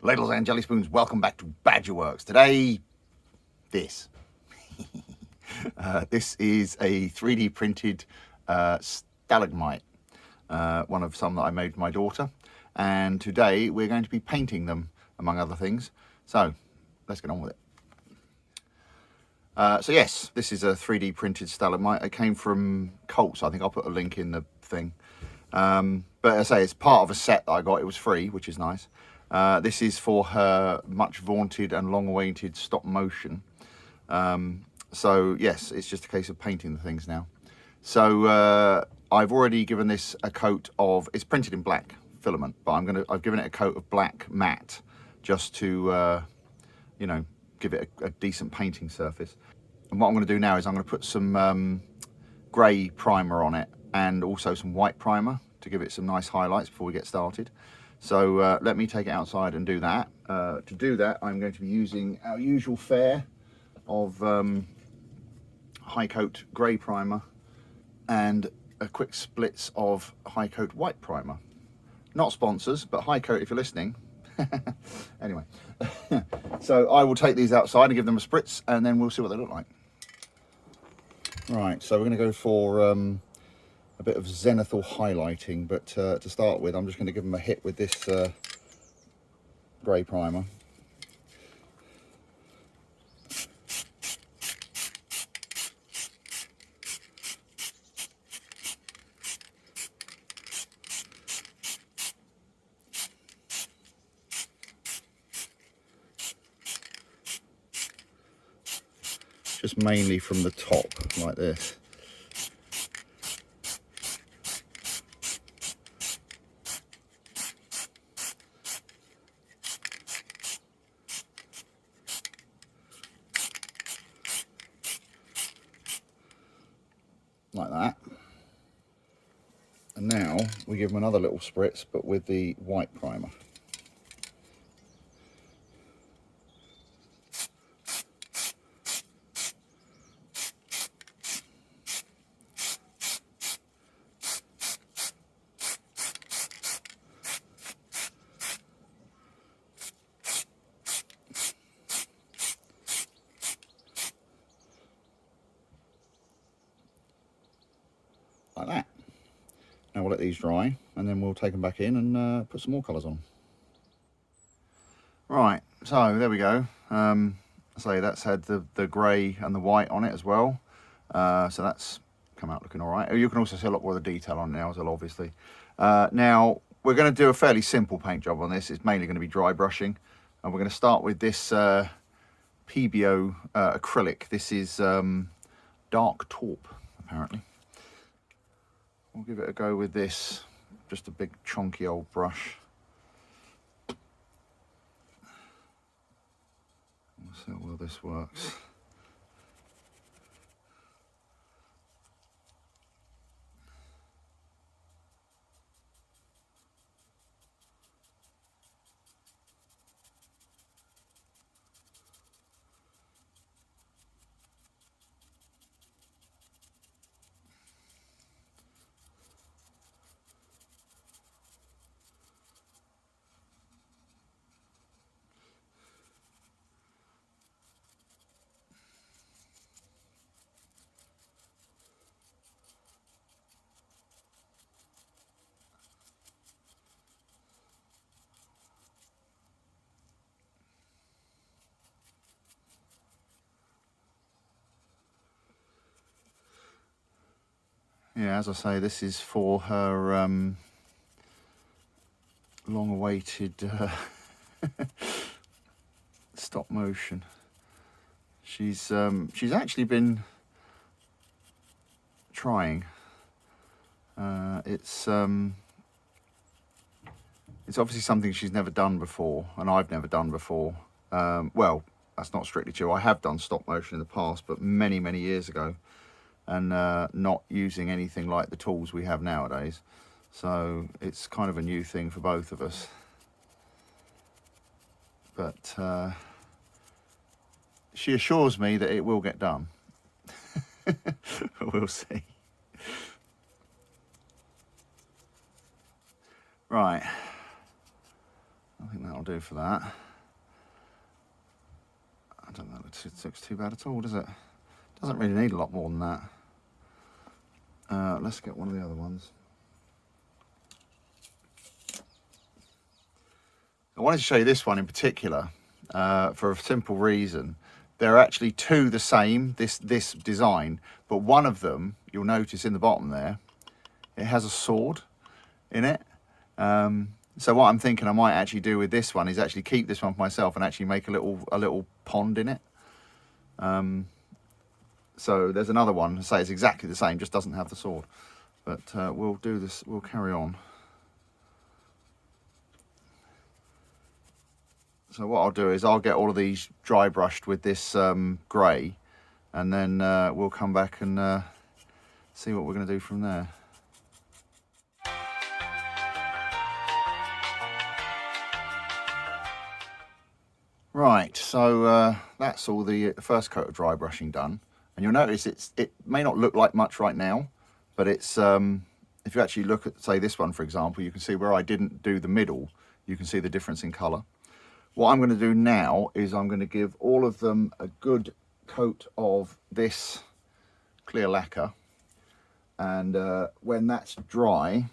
Ladles and jelly spoons, welcome back to Badgerworks. Today, this. This is a 3D printed stalagmite, one of some that I made for my daughter. And today we're going to be painting them, among other things. So, let's get on with it. So yes, this is a 3D printed stalagmite. It came from Colts. I think I'll put a link in the thing. But as I say, it's part of a set that I got. It was free, which is nice. This is for her much vaunted and long-awaited stop motion. So yes, it's just a case of painting the things now. So I've already given this a coat of, it's printed in black filament, but I've given it a coat of black matte just to, you know, give it a decent painting surface. And what I'm going to do now is I'm going to put some grey primer on it and also some white primer to give it some nice highlights before we get started. So let me take it outside and do that. To do that, I'm going to be using our usual fare of high coat grey primer and a quick splits of high coat white primer. Not sponsors, but high coat if you're listening. Anyway, so I will take these outside and give them a spritz, and then we'll see what they look like. Right, so we're going to go for a bit of zenithal highlighting, but to start with, I'm just going to give them a hit with this grey primer. Just mainly from the top, like this. Like that. And now we give them another little spritz, but with the white primer. Like that. Now we'll let these dry and then we'll take them back in and put some more colours on. Right, so there we go. So that's had the grey and the white on it as well. So that's come out looking all right. You can also see a lot more of the detail on it now as well, obviously. Now we're going to do a fairly simple paint job on this. It's mainly going to be dry brushing. And we're going to start with this PBO acrylic. This is dark taupe, apparently. We'll give it a go with this, just a big chunky old brush. We'll see how well this works. Yeah, as I say, this is for her long-awaited stop motion. She's actually been trying. It's obviously something she's never done before, and I've never done before. Well, that's not strictly true. I have done stop motion in the past, but many, many years ago. And not using anything like the tools we have nowadays. So it's kind of a new thing for both of us. But she assures me that it will get done. We'll see. Right. I think that'll that'll do for that. I don't know if it looks too bad at all, does it? Doesn't really need a lot more than that. Let's get one of the other ones. I wanted to show you this one in particular for a simple reason. They're actually two the same, this design, but one of them, you'll notice in the bottom there, it has a sword in it. So what I'm thinking I might actually do with this one is actually keep this one for myself and actually make a little pond in it. So there's another one, I say it's exactly the same, just doesn't have the sword. But we'll do this, we'll carry on. So what I'll do is I'll get all of these dry brushed with this grey, and then we'll come back and see what we're going to do from there. Right, so that's all the first coat of dry brushing done, and you'll notice it may not look like much right now, but it's if you actually look at, say, this one for example, you can see where I didn't do the middle, you can see the difference in colour. What I'm going to do now is I'm going to give all of them a good coat of this clear lacquer, and when that's dry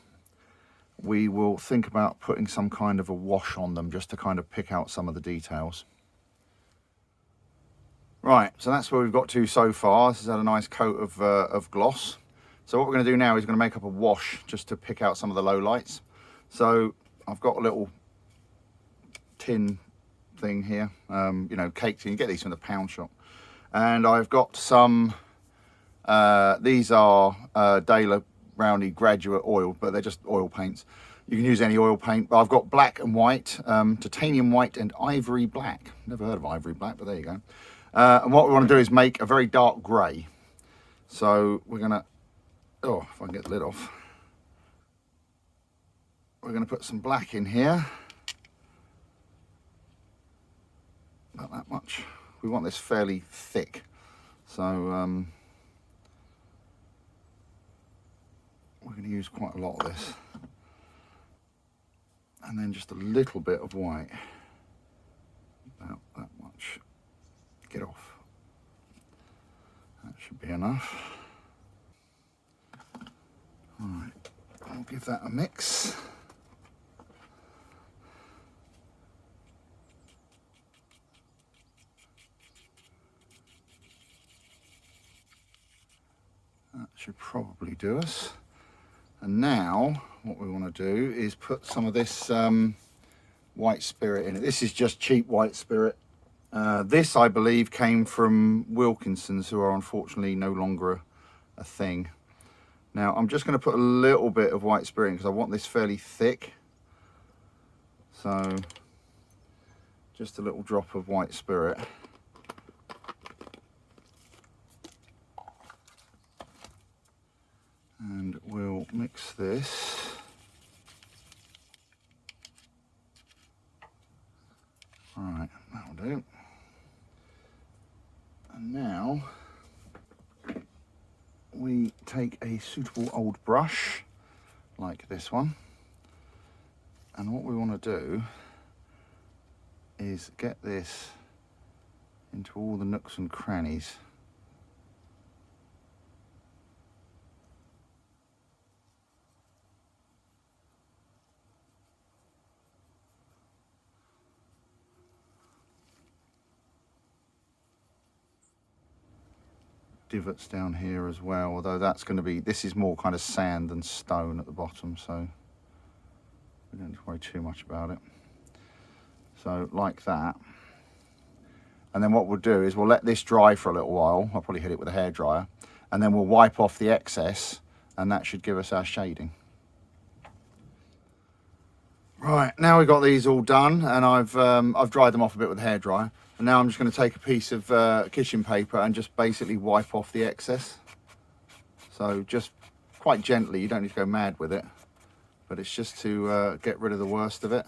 we will think about putting some kind of a wash on them just to kind of pick out some of the details. Right, so that's where we've got to so far. This has had a nice coat of gloss. So what we're going to do now is we're going to make up a wash just to pick out some of the low lights. So I've got a little tin thing here, you know, cake tin. You get these from the pound shop, and I've got some these are Daler Rowney graduate oil, but they're just oil paints. You can use any oil paint, but I've got black and white, titanium white and ivory black. Never heard of ivory black, but there you go. And what we want to do is make a very dark grey. So we're gonna, oh, if I can get the lid off, we're gonna put some black in here. Not that much. We want this fairly thick, so we're going to use quite a lot of this, and then just a little bit of white, about that much. Get off. That should be enough. All right, I'll give that a mix. That should probably do us. And now what we want to do is put some of this white spirit in it. This is just cheap white spirit. This, I believe, came from Wilkinson's, who are unfortunately no longer a thing. Now I'm just going to put a little bit of white spirit in because I want this fairly thick. So just a little drop of white spirit. And we'll mix this. All right, that'll do. And now we take a suitable old brush like this one, and what we want to do is get this into all the nooks and crannies. Divots down here as well, although that's going to be, this is more kind of sand than stone at the bottom, so we don't have to worry too much about it. So like that, and then what we'll do is we'll let this dry for a little while. I'll probably hit it with a hairdryer, and then we'll wipe off the excess, and that should give us our shading. Right, now we've got these all done, and I've dried them off a bit with a hairdryer. And now I'm just going to take a piece of kitchen paper and just basically wipe off the excess. So just quite gently, you don't need to go mad with it, but it's just to get rid of the worst of it.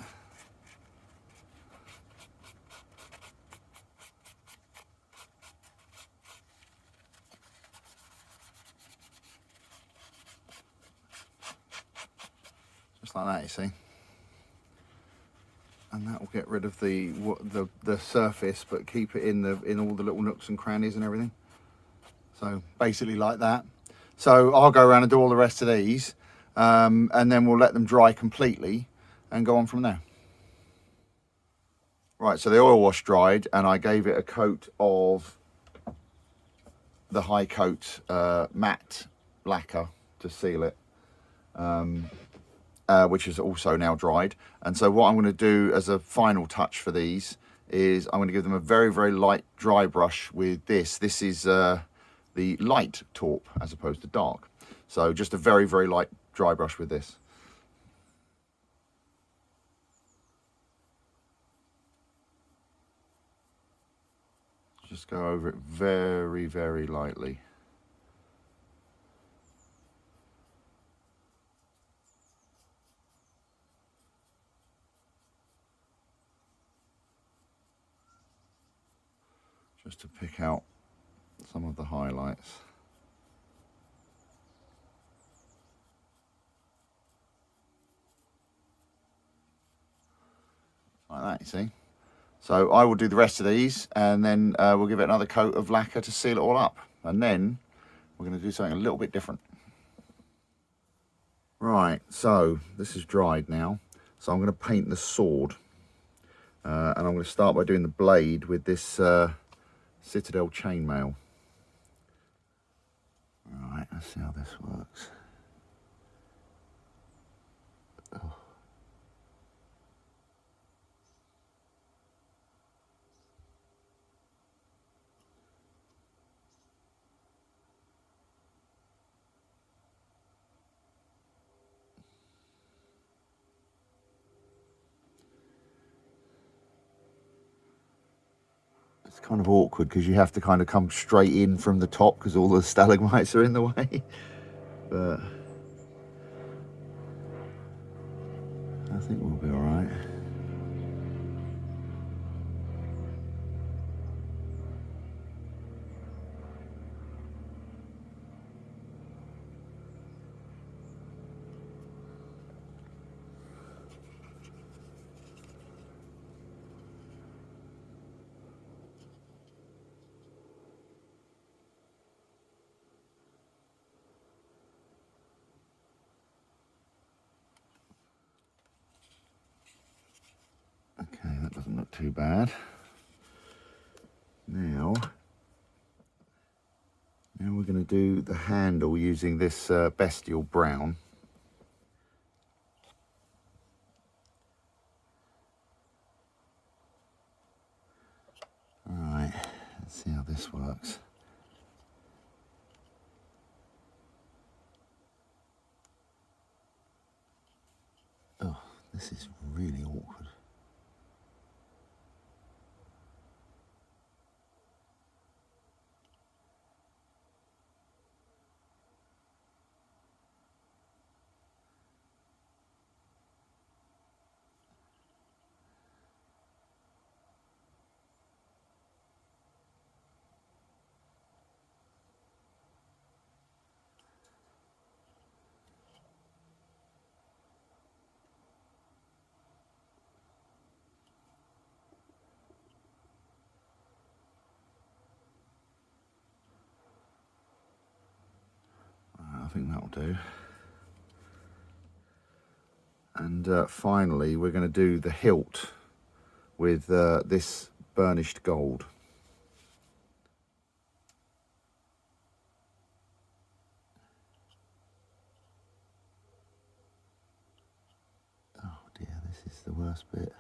Just like that, you see. and that will get rid of the surface, but keep it in all the little nooks and crannies and everything. So basically like that. So I'll go around and do all the rest of these, and then we'll let them dry completely and go on from there. Right, so the oil wash dried, and I gave it a coat of the high coat matte lacquer to seal it, which is also now dried. And so what I'm going to do as a final touch for these is I'm going to give them a very, very light dry brush with this. This is the light taupe as opposed to dark. So just a very, very light dry brush with this. Just go over it very, very lightly. Just to pick out some of the highlights. Like that, you see. So I will do the rest of these, and then we'll give it another coat of lacquer to seal it all up. And then we're going to do something a little bit different. Right, so this is dried now. So I'm going to paint the sword. And I'm going to start by doing the blade with this Citadel chainmail. Right, let's see how this works. Oh. It's kind of awkward because you have to kind of come straight in from the top because all the stalagmites are in the way. But I think we'll be all right. Okay, that doesn't look too bad. Now we're going to do the handle using this bestial brown. All right, let's see how this works. Oh, this is really awkward. I think that'll do. And finally, we're going to do the hilt with this burnished gold. Oh dear, this is the worst bit.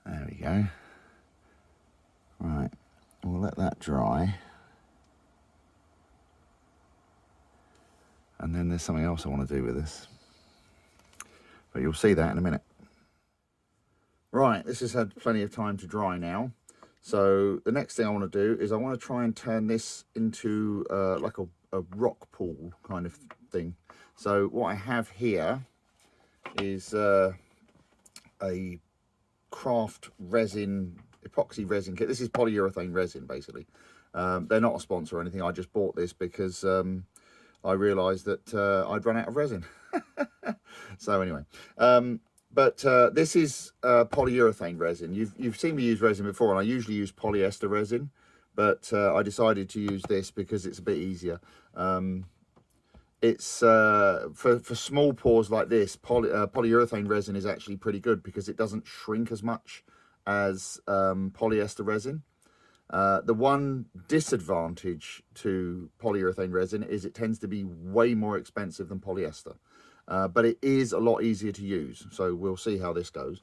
There we go. let that dry. And then there's something else I want to do with this. But you'll see that in a minute. Right, this has had plenty of time to dry now. So the next thing I want to do is I want to try and turn this into like a rock pool kind of thing. So what I have here is a craft resin, epoxy resin kit. This is polyurethane resin, basically. They're not a sponsor or anything. I just bought this because I realised that I'd run out of resin. So anyway, but this is polyurethane resin. You've seen me use resin before, and I usually use polyester resin, but I decided to use this because it's a bit easier. It's for small pours like this, polyurethane resin is actually pretty good because it doesn't shrink as much as polyester resin. The one disadvantage to polyurethane resin is it tends to be way more expensive than polyester, but it is a lot easier to use. So we'll see how this goes.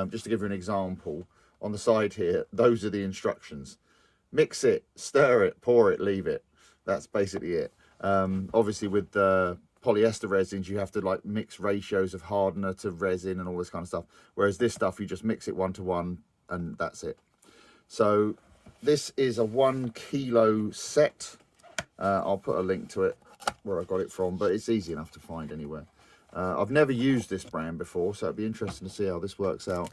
Just to give you an example, on the side here, those are the instructions. Mix it, stir it, pour it, leave it. That's basically it. Obviously with polyester resins, you have to like mix ratios of hardener to resin and all this kind of stuff. Whereas this stuff, you just mix it 1-to-1 and that's it. So this is a 1 kilo set. I'll put a link to it where I got it from, but it's easy enough to find anywhere. I've never used this brand before, so it'd be interesting to see how this works out.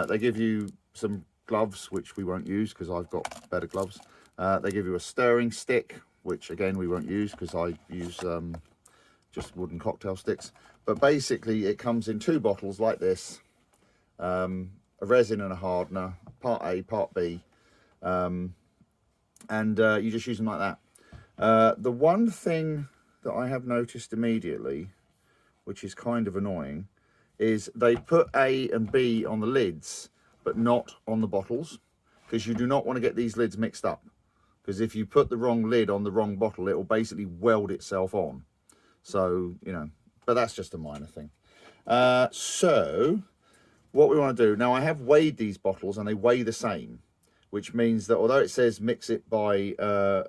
They give you some gloves, which we won't use because I've got better gloves. They give you a stirring stick, which again we won't use because I use just wooden cocktail sticks. But basically it comes in 2 bottles like this, a resin and a hardener, part A, part B, and you just use them like that. The one thing that I have noticed immediately, which is kind of annoying, is they put A and B on the lids but not on the bottles, because you do not want to get these lids mixed up. Because if you put the wrong lid on the wrong bottle, it will basically weld itself on. So, you know, but that's just a minor thing. So, what we want to do, now I have weighed these bottles and they weigh the same, which means that although it says mix it by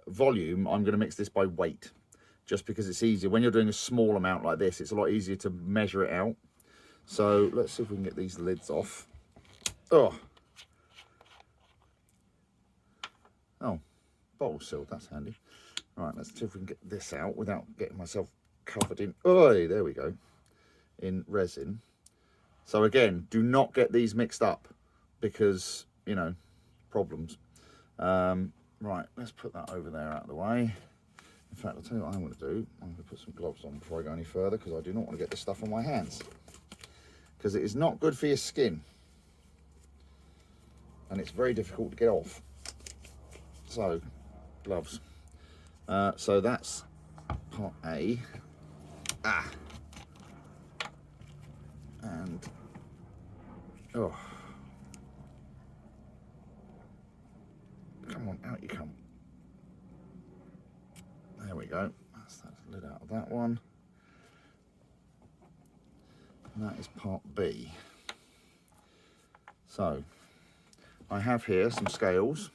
volume, I'm going to mix this by weight, just because it's easier. When you're doing a small amount like this, it's a lot easier to measure it out. So, let's see if we can get these lids off. Oh, bottle sealed, that's handy. Right, let's see if we can get this out without getting myself covered in, oh, there we go, in resin. So again, do not get these mixed up because, you know, problems. Right, let's put that over there out of the way. In fact, I'll tell you what I'm going to do. I'm going to put some gloves on before I go any further because I do not want to get this stuff on my hands, because it is not good for your skin and it's very difficult to get off. So, gloves. So that's part A. And oh, come on, out you come. There we go. That's that lid out of that one. And that is part B. So I have here some scales.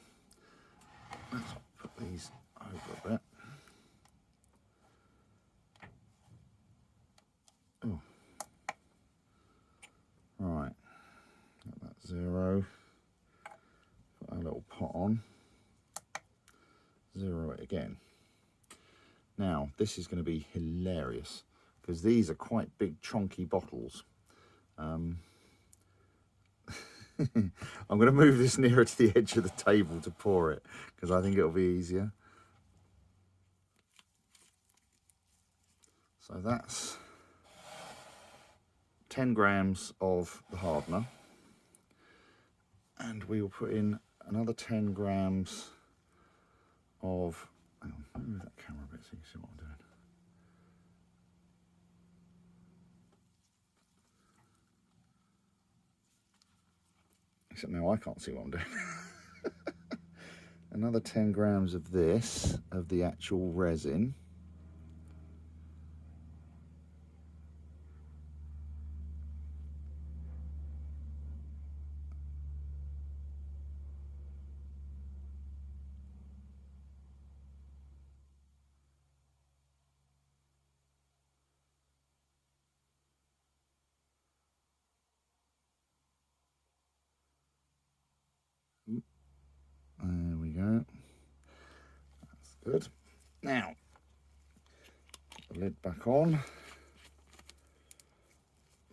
Let's put these over a bit. Oh, right. Got that 0. Put a little pot on. 0 it again. Now this is going to be hilarious because these are quite big, chunky bottles. I'm going to move this nearer to the edge of the table to pour it because I think it'll be easier. So that's 10 grams of the hardener, and we will put in another 10 grams of, hang on, let me move that camera a bit so you can see what I'm doing. Except now I can't see what I'm doing. Another 10 grams of this, of the actual resin. Good. Now, put the lid back on.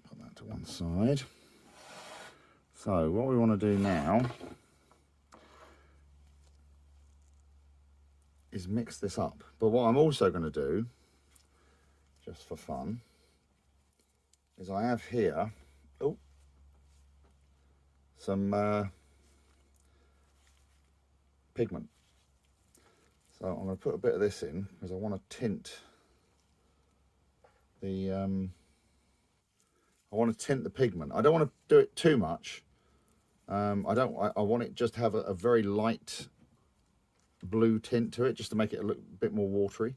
Put that to one side. So what we want to do now is mix this up. But what I'm also going to do, just for fun, is I have here, some pigment. So I'm going to put a bit of this in because I want to tint the pigment. I don't want to do it too much. I want it just to have a very light blue tint to it, just to make it look a bit more watery.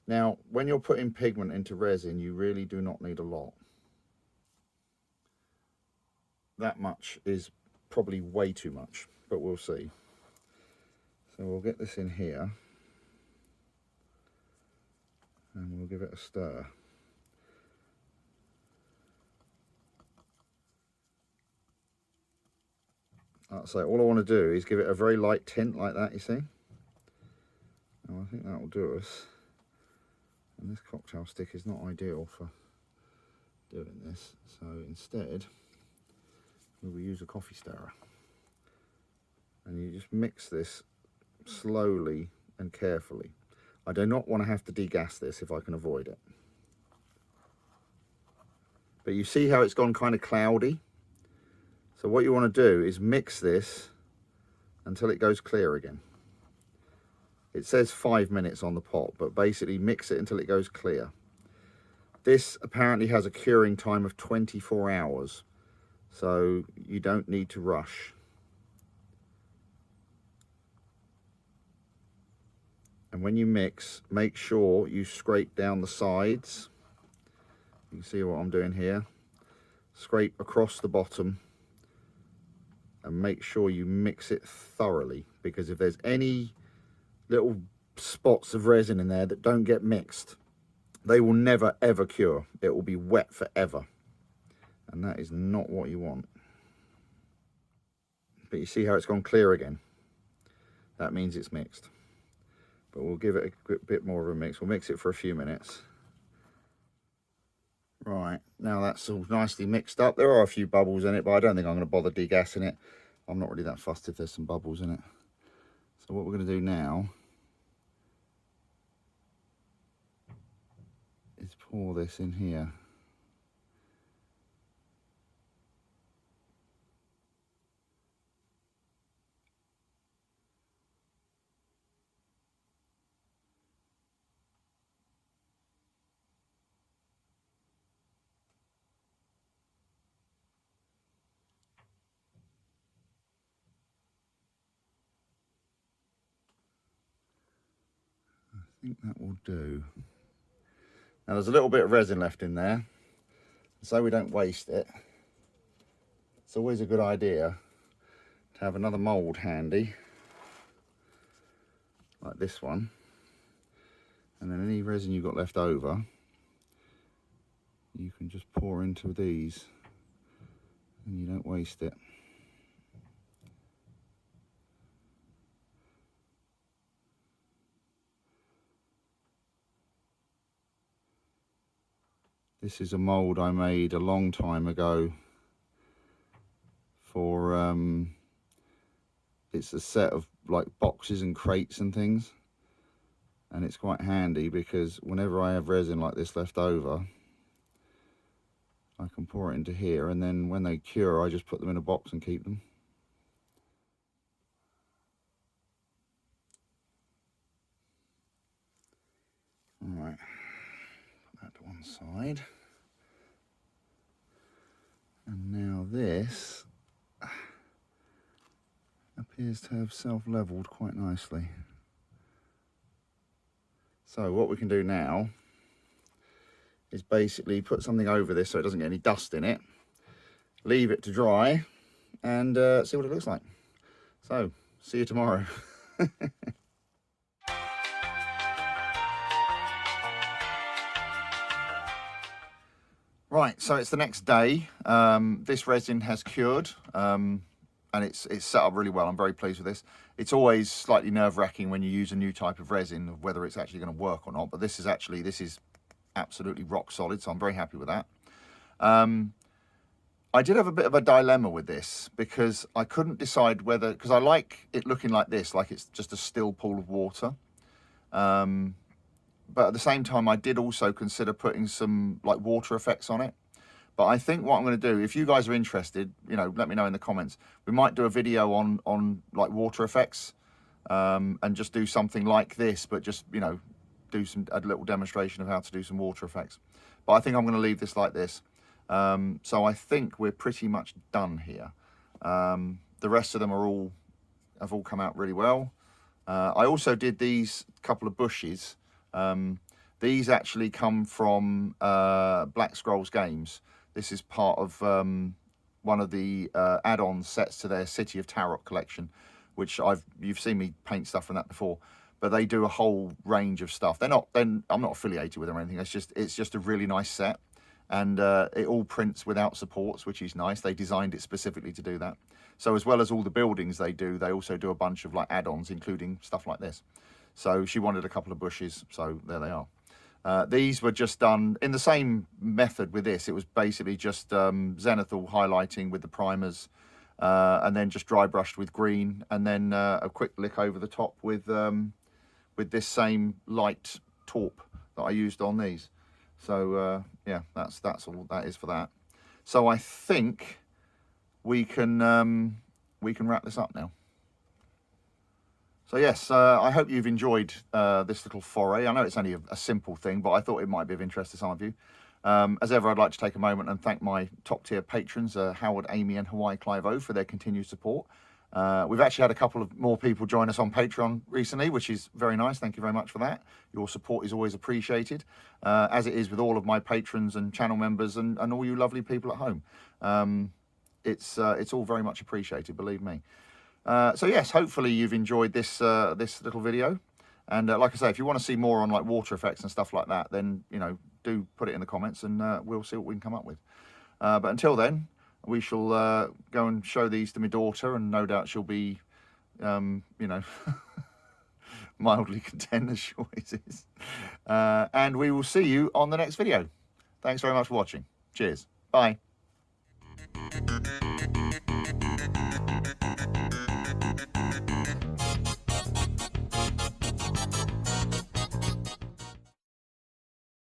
Now, when you're putting pigment into resin, you really do not need a lot. That much is probably way too much, but we'll see. So we'll get this in here and we'll give it a stir. So all I want to do is give it a very light tint like that, you see. And I think that will do us. And this cocktail stick is not ideal for doing this, so instead we will use a coffee stirrer. And you just mix this slowly and carefully. I do not want to have to degas this if I can avoid it. But you see how it's gone kind of cloudy? So what you want to do is mix this until it goes clear again. It says 5 minutes on the pot, but basically mix it until it goes clear. This apparently has a curing time of 24 hours, so you don't need to rush. And when you mix, make sure you scrape down the sides. You can see what I'm doing here. Scrape across the bottom and make sure you mix it thoroughly, because if there's any little spots of resin in there that don't get mixed, they will never ever cure. It will be wet forever, and that is not what you want. But you see how it's gone clear again? That means it's mixed. But we'll give it a bit more of a mix. We'll mix it for a few minutes. Right, now that's all nicely mixed up. There are a few bubbles in it, but I don't think I'm going to bother degassing it. I'm not really that fussed if there's some bubbles in it. So what we're going to do now is pour this in here. I think that will do. Now there's a little bit of resin left in there, so we don't waste it. It's always a good idea to have another mould handy, like this one, and then any resin you've got left over, you can just pour into these and you don't waste it. This is a mould I made a long time ago for, it's a set of like boxes and crates and things. And it's quite handy because whenever I have resin like this left over, I can pour it into here, and then when they cure, I just put them in a box and keep them. All right. That to one side. And now this appears to have self-leveled quite nicely. So what we can do now is basically put something over this so it doesn't get any dust in it, leave it to dry, and see what it looks like. So, see you tomorrow. Right, so it's the next day. This resin has cured. and it's set up really well. I'm very pleased with this. It's always slightly nerve-wracking when you use a new type of resin, whether it's actually going to work or not. But this is absolutely rock solid, so I'm very happy with that. I did have a bit of a dilemma with this because I couldn't decide whether, because I like it looking like this, like it's just a still pool of water. But at the same time, I did also consider putting some like water effects on it. But I think what I'm going to do, if you guys are interested, you know, let me know in the comments. We might do a video on like water effects, and just do something like this, but just, you know, do a little demonstration of how to do some water effects. But I think I'm going to leave this like this. So I think we're pretty much done here. The rest of them have all come out really well. I also did these couple of bushes. These actually come from Black Scrolls Games. This is part of one of the add-on sets to their City of Tarot collection, which you've seen me paint stuff from that before. But they do a whole range of stuff. I'm not affiliated with them or anything. It's just a really nice set. And it all prints without supports, which is nice. They designed it specifically to do that. So as well as all the buildings they also do a bunch of like add-ons, including stuff like this. So she wanted a couple of bushes, so there they are. These were just done in the same method with this. It was basically just zenithal highlighting with the primers, and then just dry brushed with green, and then a quick lick over the top with this same light taupe that I used on these. So yeah, that's all that is for that. So I think we can wrap this up now. So yes, I hope you've enjoyed this little foray. I know it's only a simple thing, but I thought it might be of interest to some of you. As ever, I'd like to take a moment and thank my top tier patrons, Howard, Amy and Hawaii Clive O, for their continued support. We've actually had a couple of more people join us on Patreon recently, which is very nice. Thank you very much for that. Your support is always appreciated, as it is with all of my patrons and channel members and all you lovely people at home. It's all very much appreciated, believe me. So yes, hopefully you've enjoyed this little video. And like I say, if you want to see more on like water effects and stuff like that, then, you know, do put it in the comments and we'll see what we can come up with. But until then, we shall go and show these to my daughter, and no doubt she'll be, you know, mildly content, as she always is. And we will see you on the next video. Thanks very much for watching. Cheers. Bye.